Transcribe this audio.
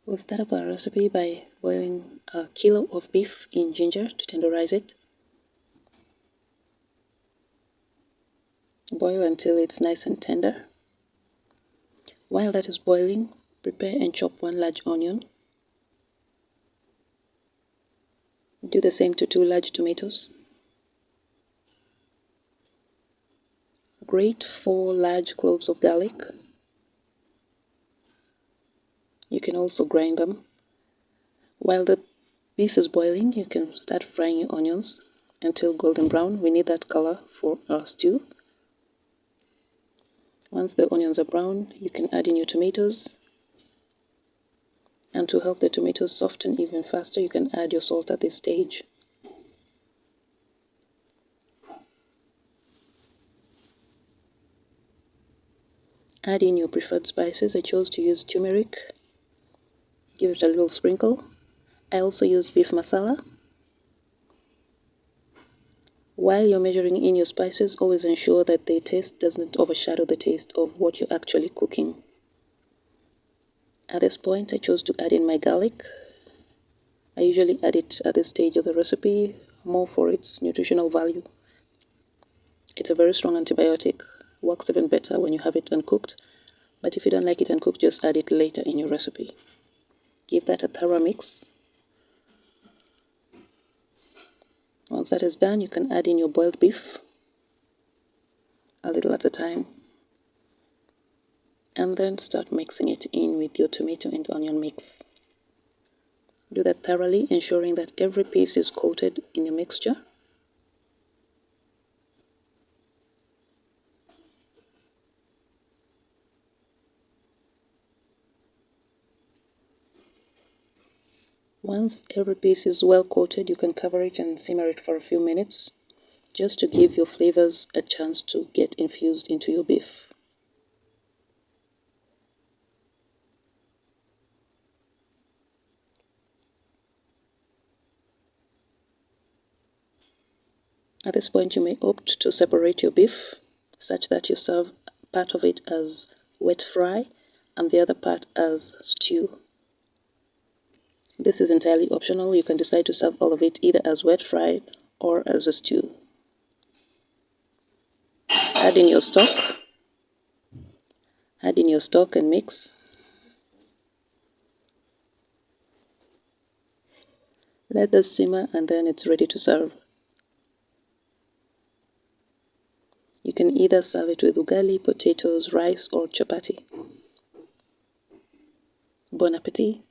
We'll start up our recipe by boiling a kilo of beef in ginger to tenderize it. Boil until it's nice and tender. While that is boiling, prepare and chop one large onion. Do the same to 2 large tomatoes. Grate 4 large cloves of garlic. You can also grind them. While the beef is boiling, you can start frying your onions until golden brown. We need that color for our stew. Once the onions are brown, you can add in your tomatoes. And to help the tomatoes soften even faster, you can add your salt at this stage. Add in your preferred spices. I chose to use turmeric. Give it a little sprinkle. I also used beef masala. While you're measuring in your spices, always ensure that the taste doesn't overshadow the taste of what you're actually cooking. At this point, I chose to add in my garlic. I usually add it at this stage of the recipe, more for its nutritional value. It's a very strong antibiotic, works even better when you have it uncooked, but if you don't like it uncooked, just add it later in your recipe. Give that a thorough mix. Once that is done, you can add in your boiled beef, a little at a time, and then start mixing it in with your tomato and onion mix. Do that thoroughly, ensuring that every piece is coated in a mixture. Once every piece is well coated, you can cover it and simmer it for a few minutes, just to give your flavors a chance to get infused into your beef. At this point, you may opt to separate your beef such that you serve part of it as wet fry and the other part as stew. This is entirely optional. You can decide to serve all of it either as wet fry or as a stew. Add in your stock. Add in your stock and mix. Let this simmer and then it's ready to serve. You can either serve it with ugali, potatoes, rice, or chapati. Bon appetit!